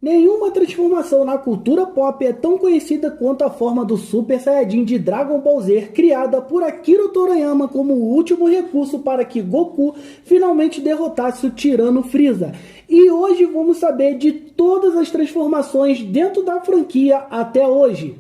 Nenhuma transformação na cultura pop é tão conhecida quanto a forma do Super Saiyajin de Dragon Ball Z, criada por Akira Toriyama como o último recurso para que Goku finalmente derrotasse o tirano Freeza. E hoje vamos saber de todas as transformações dentro da franquia até hoje.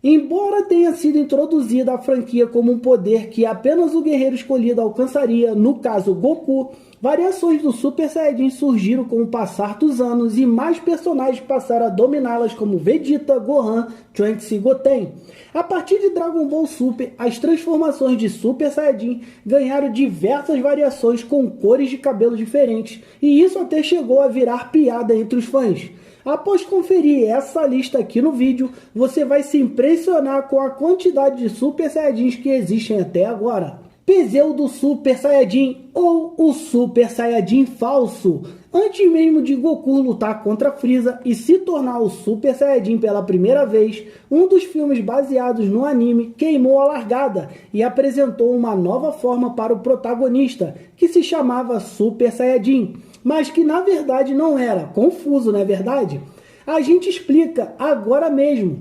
Embora tenha sido introduzida a franquia como um poder que apenas o guerreiro escolhido alcançaria, no caso Goku, variações do Super Saiyajin surgiram com o passar dos anos e mais personagens passaram a dominá-las como Vegeta, Gohan, Trunks e Goten. A partir de Dragon Ball Super, as transformações de Super Saiyajin ganharam diversas variações com cores de cabelo diferentes, e isso até chegou a virar piada entre os fãs. Após conferir essa lista aqui no vídeo, você vai se impressionar com a quantidade de Super Saiyajins que existem até agora. Pseudo Super Saiyajin ou o Super Saiyajin falso. Antes mesmo de Goku lutar contra Freeza e se tornar o Super Saiyajin pela primeira vez, um dos filmes baseados no anime queimou a largada e apresentou uma nova forma para o protagonista, que se chamava Super Saiyajin, mas que na verdade não era. Confuso, não é verdade? A gente explica agora mesmo.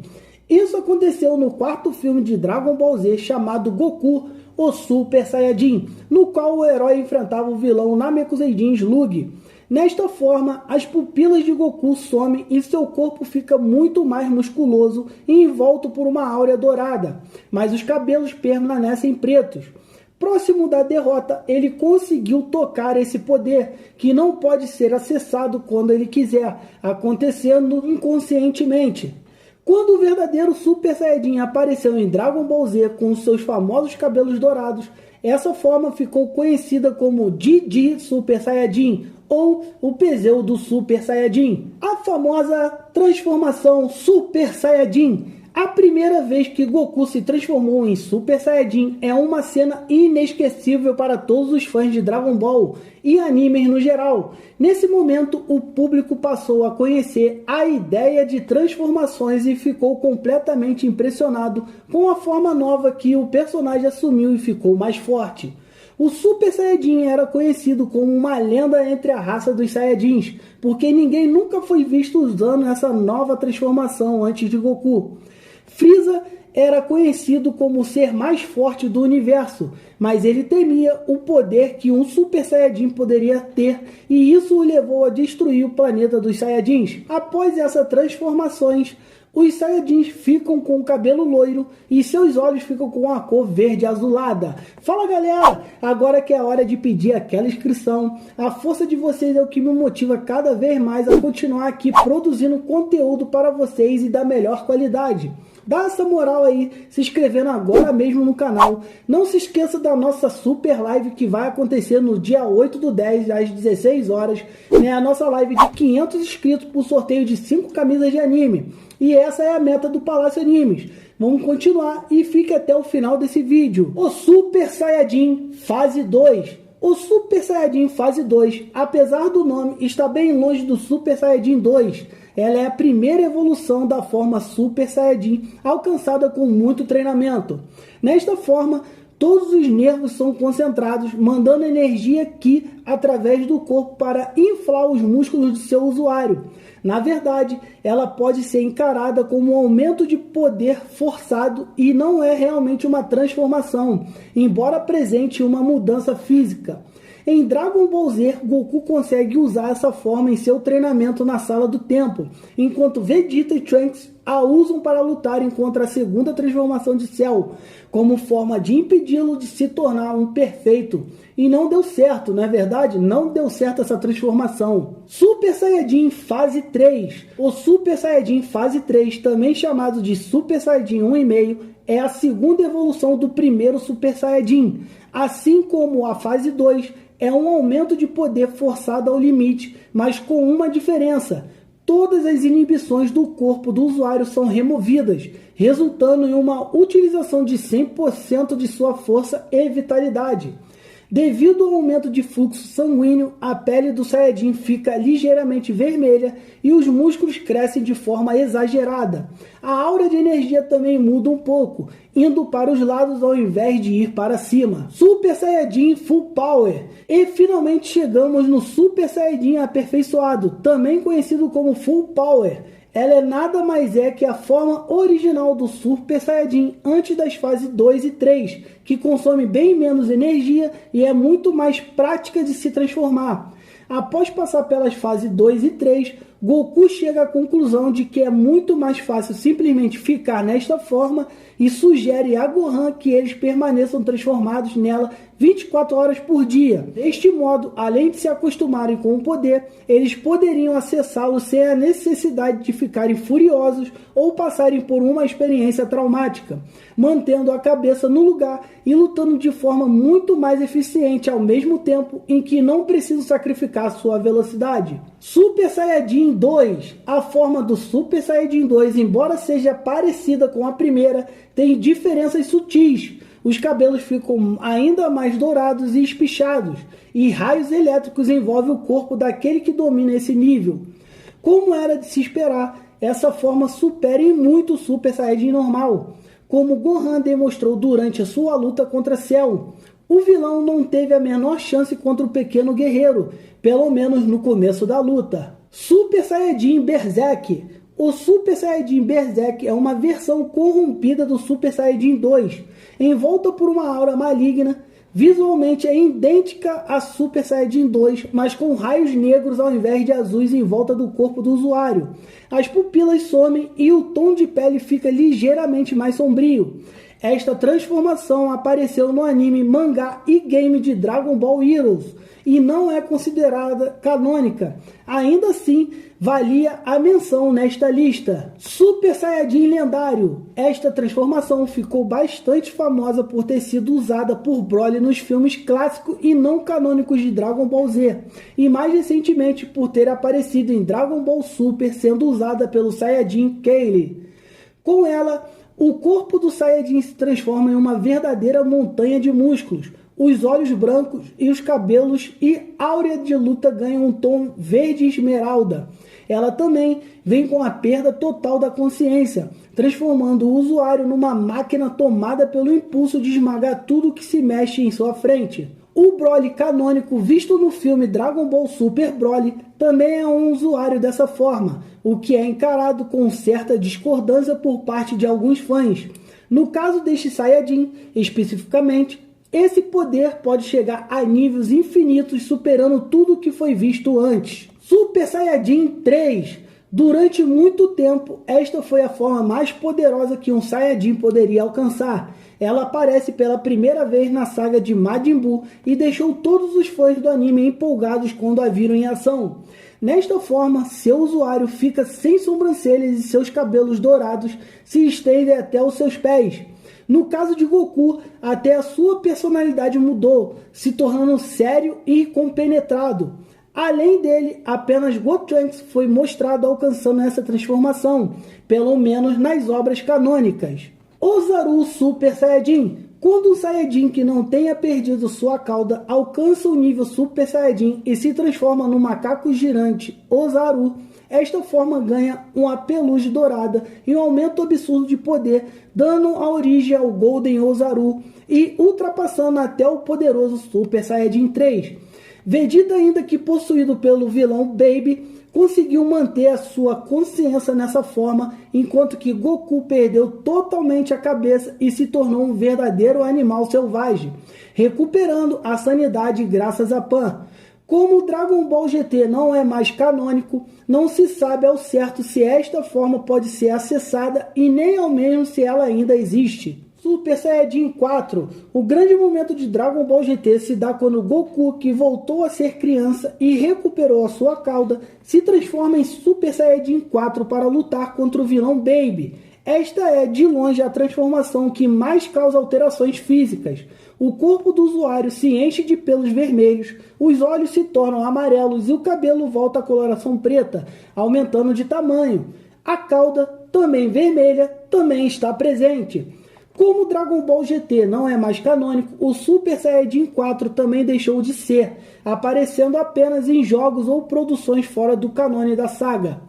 Isso aconteceu no quarto filme de Dragon Ball Z chamado Goku, o Super Saiyajin, no qual o herói enfrentava o vilão Namekuseidin Slug. Nesta forma, as pupilas de Goku somem e seu corpo fica muito mais musculoso e envolto por uma áurea dourada, mas os cabelos permanecem pretos. Próximo da derrota, ele conseguiu tocar esse poder, que não pode ser acessado quando ele quiser, acontecendo inconscientemente. Quando o verdadeiro Super Saiyajin apareceu em Dragon Ball Z com seus famosos cabelos dourados, essa forma ficou conhecida como Didi Super Saiyajin, ou o pseudo Super Saiyajin. A famosa transformação Super Saiyajin. A primeira vez que Goku se transformou em Super Saiyajin é uma cena inesquecível para todos os fãs de Dragon Ball e animes no geral. Nesse momento, o público passou a conhecer a ideia de transformações e ficou completamente impressionado com a forma nova que o personagem assumiu e ficou mais forte. O Super Saiyajin era conhecido como uma lenda entre a raça dos Saiyajins, porque ninguém nunca foi visto usando essa nova transformação antes de Goku. Freeza era conhecido como o ser mais forte do universo, mas ele temia o poder que um Super Saiyajin poderia ter, e isso o levou a destruir o planeta dos Saiyajins. Após essas transformações, os Saiyajins ficam com o cabelo loiro e seus olhos ficam com a cor verde azulada. Fala galera, agora que é a hora de pedir aquela inscrição. A força de vocês é o que me motiva cada vez mais a continuar aqui produzindo conteúdo para vocês e da melhor qualidade. Dá essa moral aí, se inscrevendo agora mesmo no canal. Não se esqueça da nossa super live que vai acontecer no dia 8/10, às 16 horas. A nossa live de 500 inscritos por sorteio de 5 camisas de anime. E essa é a meta do Palácio Animes. Vamos continuar e fique até o final desse vídeo. O Super Saiyajin Fase 2. O Super Saiyajin Fase 2, apesar do nome, está bem longe do Super Saiyajin 2. Ela é a primeira evolução da forma Super Saiyajin, alcançada com muito treinamento. Nesta forma, todos os nervos são concentrados, mandando energia Ki através do corpo para inflar os músculos do seu usuário. Na verdade, ela pode ser encarada como um aumento de poder forçado e não é realmente uma transformação, embora apresente uma mudança física. Em Dragon Ball Z, Goku consegue usar essa forma em seu treinamento na Sala do Tempo, enquanto Vegeta e Trunks a usam para lutarem contra a segunda transformação de Cell, como forma de impedi-lo de se tornar um perfeito. E não deu certo, não é verdade? Não deu certo essa transformação. Super Saiyajin Fase 3. O Super Saiyajin Fase 3, também chamado de Super Saiyajin 1,5, é a segunda evolução do primeiro Super Saiyajin. Assim como a Fase 2, é um aumento de poder forçado ao limite, mas com uma diferença. Todas as inibições do corpo do usuário são removidas, resultando em uma utilização de 100% de sua força e vitalidade. Devido ao aumento de fluxo sanguíneo, a pele do Saiyajin fica ligeiramente vermelha e os músculos crescem de forma exagerada. A aura de energia também muda um pouco, indo para os lados ao invés de ir para cima. Super Saiyajin Full Power. E finalmente chegamos no Super Saiyajin aperfeiçoado, também conhecido como Full Power. Ela é nada mais que a forma original do Super Saiyajin antes das fases 2 e 3, que consome bem menos energia e é muito mais prática de se transformar. Após passar pelas fases 2 e 3, Goku chega à conclusão de que é muito mais fácil simplesmente ficar nesta forma e sugere a Gohan que eles permaneçam transformados nela 24 horas por dia. Deste modo, além de se acostumarem com o poder, eles poderiam acessá-lo sem a necessidade de ficarem furiosos ou passarem por uma experiência traumática, mantendo a cabeça no lugar e lutando de forma muito mais eficiente ao mesmo tempo em que não precisam sacrificar sua velocidade. Super Saiyajin 2. A forma do Super Saiyajin 2, embora seja parecida com a primeira, tem diferenças sutis. Os cabelos ficam ainda mais dourados e espichados, e raios elétricos envolvem o corpo daquele que domina esse nível. Como era de se esperar, essa forma supera em muito o Super Saiyajin normal, como Gohan demonstrou durante a sua luta contra Cell. O vilão não teve a menor chance contra o pequeno guerreiro, pelo menos no começo da luta. Super Saiyajin Berserk. O Super Saiyajin Berserk é uma versão corrompida do Super Saiyajin 2, envolta por uma aura maligna. Visualmente é idêntica a Super Saiyajin 2, mas com raios negros ao invés de azuis em volta do corpo do usuário. As pupilas somem e o tom de pele fica ligeiramente mais sombrio. Esta transformação apareceu no anime, mangá e game de Dragon Ball Heroes e não é considerada canônica. Ainda assim, valia a menção nesta lista. Super Saiyajin Lendário. Esta transformação ficou bastante famosa por ter sido usada por Broly nos filmes clássicos e não canônicos de Dragon Ball Z, e mais recentemente por ter aparecido em Dragon Ball Super, sendo usada pelo Saiyajin Kale. Com ela, o corpo do Saiyajin se transforma em uma verdadeira montanha de músculos. Os olhos brancos e os cabelos e áurea de luta ganham um tom verde esmeralda. Ela também vem com a perda total da consciência, transformando o usuário numa máquina tomada pelo impulso de esmagar tudo que se mexe em sua frente. O Broly canônico visto no filme Dragon Ball Super Broly também é um usuário dessa forma, o que é encarado com certa discordância por parte de alguns fãs. No caso deste Saiyajin, especificamente, esse poder pode chegar a níveis infinitos, superando tudo o que foi visto antes. Super Saiyajin 3. Durante muito tempo, esta foi a forma mais poderosa que um Saiyajin poderia alcançar. Ela aparece pela primeira vez na saga de Majin Buu e deixou todos os fãs do anime empolgados quando a viram em ação. Nesta forma, seu usuário fica sem sobrancelhas e seus cabelos dourados se estendem até os seus pés. No caso de Goku, até a sua personalidade mudou, se tornando sério e compenetrado. Além dele, apenas Gotrunks foi mostrado alcançando essa transformação, pelo menos nas obras canônicas. Ozaru Super Saiyajin. Quando um Saiyajin que não tenha perdido sua cauda alcança o nível Super Saiyajin e se transforma no macaco girante Ozaru, esta forma ganha uma pelugem dourada e um aumento absurdo de poder, dando a origem ao Golden Ozaru e ultrapassando até o poderoso Super Saiyajin 3. Vegeta, ainda que possuído pelo vilão Baby, conseguiu manter a sua consciência nessa forma, enquanto que Goku perdeu totalmente a cabeça e se tornou um verdadeiro animal selvagem, recuperando a sanidade graças a Pan. Como o Dragon Ball GT não é mais canônico, não se sabe ao certo se esta forma pode ser acessada e nem ao menos se ela ainda existe. Super Saiyajin 4. O grande momento de Dragon Ball GT se dá quando Goku, que voltou a ser criança e recuperou a sua cauda, se transforma em Super Saiyajin 4 para lutar contra o vilão Baby. Esta é, de longe, a transformação que mais causa alterações físicas. O corpo do usuário se enche de pelos vermelhos, os olhos se tornam amarelos e o cabelo volta à coloração preta, aumentando de tamanho. A cauda, também vermelha, também está presente. Como Dragon Ball GT não é mais canônico, o Super Saiyajin 4 também deixou de ser, aparecendo apenas em jogos ou produções fora do canone da saga.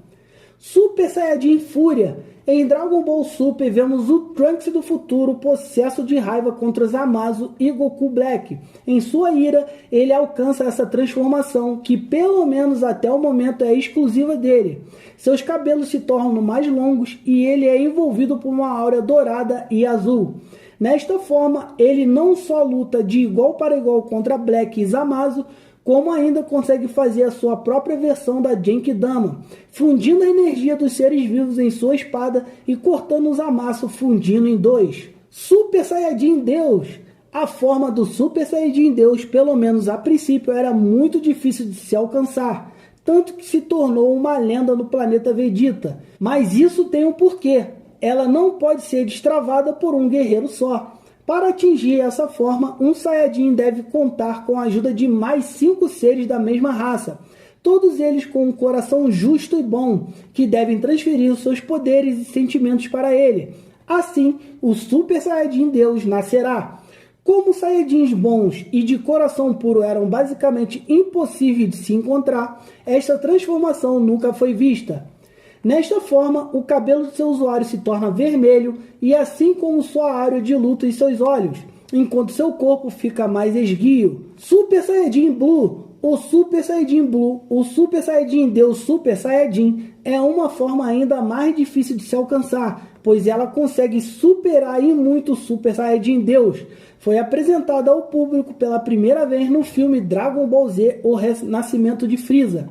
Super Saiyajin Fúria. Em Dragon Ball Super, vemos o Trunks do futuro possesso de raiva contra Zamasu e Goku Black. Em sua ira, ele alcança essa transformação, que pelo menos até o momento é exclusiva dele. Seus cabelos se tornam mais longos e ele é envolvido por uma aura dourada e azul. Nesta forma, ele não só luta de igual para igual contra Black e Zamasu, como ainda consegue fazer a sua própria versão da Genkidama, fundindo a energia dos seres vivos em sua espada e cortando os Zamasu fundindo em dois. Super Saiyajin Deus. A forma do Super Saiyajin Deus, pelo menos a princípio, era muito difícil de se alcançar, tanto que se tornou uma lenda no planeta Vegeta. Mas isso tem um porquê. Ela não pode ser destravada por um guerreiro só. Para atingir essa forma, um Saiyajin deve contar com a ajuda de mais 5 seres da mesma raça, todos eles com um coração justo e bom, que devem transferir os seus poderes e sentimentos para ele. Assim, o Super Saiyajin Deus nascerá. Como Saiyajins bons e de coração puro eram basicamente impossíveis de se encontrar, esta transformação nunca foi vista. Nesta forma, o cabelo do seu usuário se torna vermelho e assim como sua área de luto em seus olhos, enquanto seu corpo fica mais esguio. Super Saiyajin Blue. O Super Saiyajin Blue, o Super Saiyajin Deus Super Saiyajin, é uma forma ainda mais difícil de se alcançar, pois ela consegue superar e muito o Super Saiyajin Deus. Foi apresentada ao público pela primeira vez no filme Dragon Ball Z, O Renascimento de Frieza.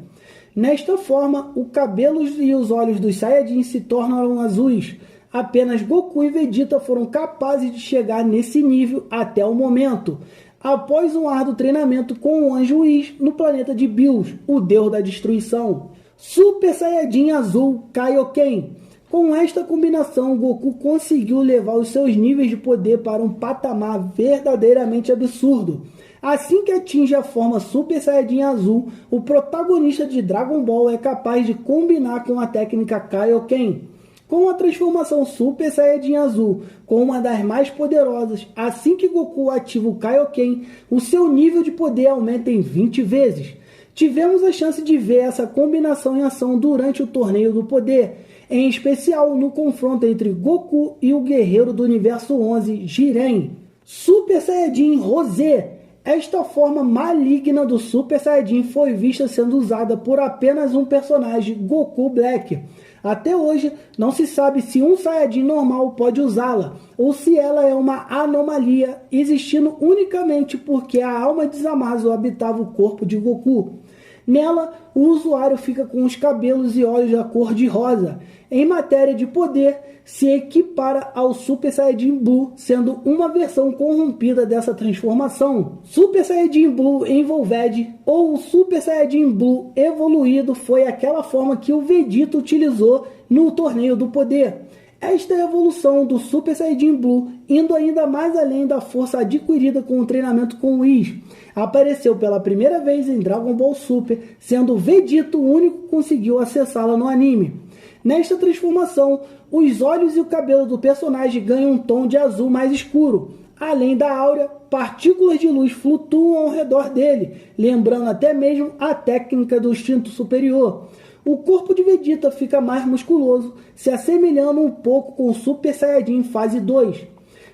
Nesta forma, o cabelo e os olhos dos Saiyajins se tornaram azuis. Apenas Goku e Vegeta foram capazes de chegar nesse nível até o momento, após um árduo treinamento com o Anjo Whis no planeta de Bills, o deus da destruição. Super Saiyajin Azul Kaioken. Com esta combinação, Goku conseguiu levar os seus níveis de poder para um patamar verdadeiramente absurdo. Assim que atinge a forma Super Saiyajin Azul, o protagonista de Dragon Ball é capaz de combinar com a técnica Kaioken. Com a transformação Super Saiyajin Azul, com uma das mais poderosas, assim que Goku ativa o Kaioken, o seu nível de poder aumenta em 20 vezes. Tivemos a chance de ver essa combinação em ação durante o Torneio do Poder, em especial no confronto entre Goku e o guerreiro do Universo 11, Jiren. Super Saiyajin Rosé. Esta forma maligna do Super Saiyajin foi vista sendo usada por apenas um personagem, Goku Black. Até hoje, não se sabe se um Saiyajin normal pode usá-la, ou se ela é uma anomalia, existindo unicamente porque a alma de Zamasu habitava o corpo de Goku. Nela, o usuário fica com os cabelos e olhos da cor de rosa. Em matéria de poder, se equipara ao Super Saiyajin Blue, sendo uma versão corrompida dessa transformação. Super Saiyajin Blue Evolved, ou o Super Saiyajin Blue evoluído, foi aquela forma que o Vegeta utilizou no Torneio do Poder. Esta evolução do Super Saiyajin Blue, indo ainda mais além da força adquirida com o treinamento com Whis, apareceu pela primeira vez em Dragon Ball Super, sendo Vegeta o único que conseguiu acessá-la no anime. Nesta transformação, os olhos e o cabelo do personagem ganham um tom de azul mais escuro. Além da áurea, partículas de luz flutuam ao redor dele, lembrando até mesmo a técnica do instinto superior. O corpo de Vegeta fica mais musculoso, se assemelhando um pouco com o Super Saiyajin Fase 2.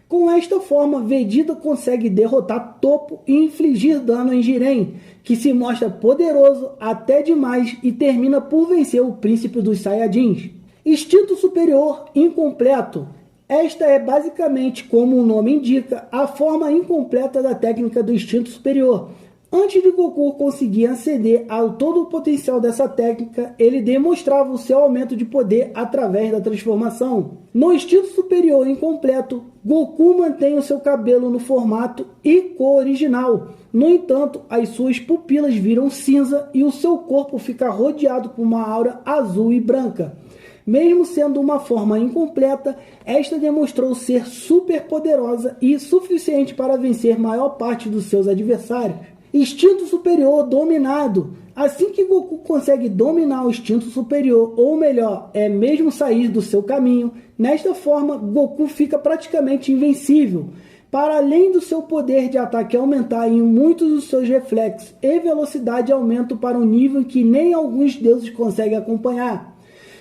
Com esta forma, Vegeta consegue derrotar Toppo e infligir dano em Jiren, que se mostra poderoso até demais e termina por vencer o príncipe dos Saiyajins. Instinto superior incompleto. Esta é basicamente, como o nome indica, a forma incompleta da técnica do instinto superior. Antes de Goku conseguir aceder ao todo o potencial dessa técnica, ele demonstrava o seu aumento de poder através da transformação. No instinto superior incompleto, Goku mantém o seu cabelo no formato e cor original. No entanto, as suas pupilas viram cinza e o seu corpo fica rodeado por uma aura azul e branca. Mesmo sendo uma forma incompleta, esta demonstrou ser super poderosa e suficiente para vencer maior parte dos seus adversários. Instinto superior dominado. Assim que Goku consegue dominar o instinto superior, ou melhor, mesmo sair do seu caminho, nesta forma Goku fica praticamente invencível. Para além do seu poder de ataque aumentar em muitos dos seus reflexos e velocidade aumentam para um nível que nem alguns deuses conseguem acompanhar.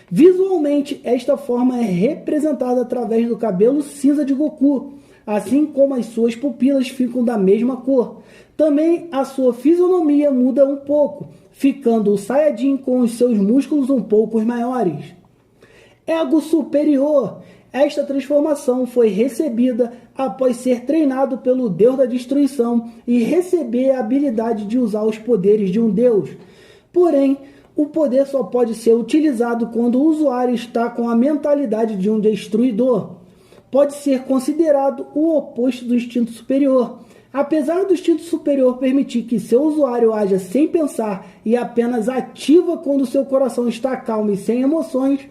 Visualmente, esta forma é representada através do cabelo cinza de Goku, assim como as suas pupilas ficam da mesma cor. Também a sua fisionomia muda um pouco, ficando o Saiyajin com os seus músculos um pouco maiores. Ego superior. Esta transformação foi recebida após ser treinado pelo Deus da Destruição e receber a habilidade de usar os poderes de um Deus. Porém, o poder só pode ser utilizado quando o usuário está com a mentalidade de um destruidor. Pode ser considerado o oposto do instinto superior. Apesar do instinto superior permitir que seu usuário haja sem pensar e apenas ativa quando seu coração está calmo e sem emoções,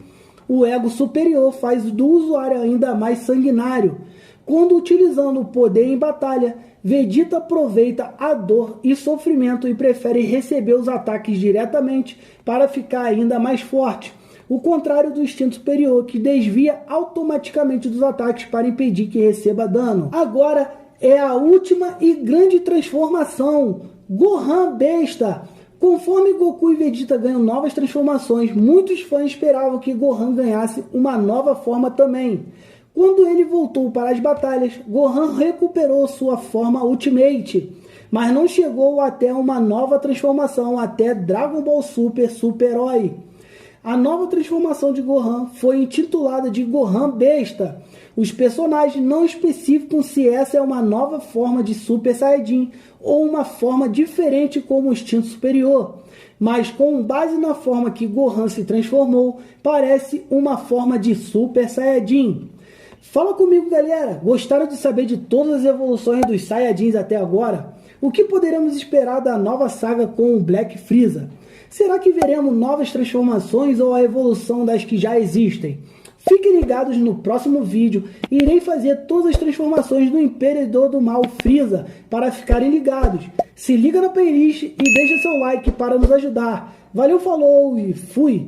o ego superior faz do usuário ainda mais sanguinário. Quando utilizando o poder em batalha, Vegeta aproveita a dor e sofrimento e prefere receber os ataques diretamente para ficar ainda mais forte. O contrário do instinto superior, que desvia automaticamente dos ataques para impedir que receba dano. Agora é a última e grande transformação, Gohan Besta. Conforme Goku e Vegeta ganham novas transformações, muitos fãs esperavam que Gohan ganhasse uma nova forma também. Quando ele voltou para as batalhas, Gohan recuperou sua forma Ultimate, mas não chegou até uma nova transformação até Dragon Ball Super Super-Herói. A nova transformação de Gohan foi intitulada de Gohan Besta. Os personagens não especificam se essa é uma nova forma de Super Saiyajin ou uma forma diferente como o instinto superior, mas com base na forma que Gohan se transformou, parece uma forma de Super Saiyajin. Fala comigo, galera, gostaram de saber de todas as evoluções dos Saiyajins até agora? O que poderemos esperar da nova saga com o Black Frieza? Será que veremos novas transformações ou a evolução das que já existem? Fiquem ligados no próximo vídeo, irei fazer todas as transformações do Imperador do Mal Frieza para ficarem ligados. Se liga na playlist e deixa seu like para nos ajudar. Valeu, falou e fui!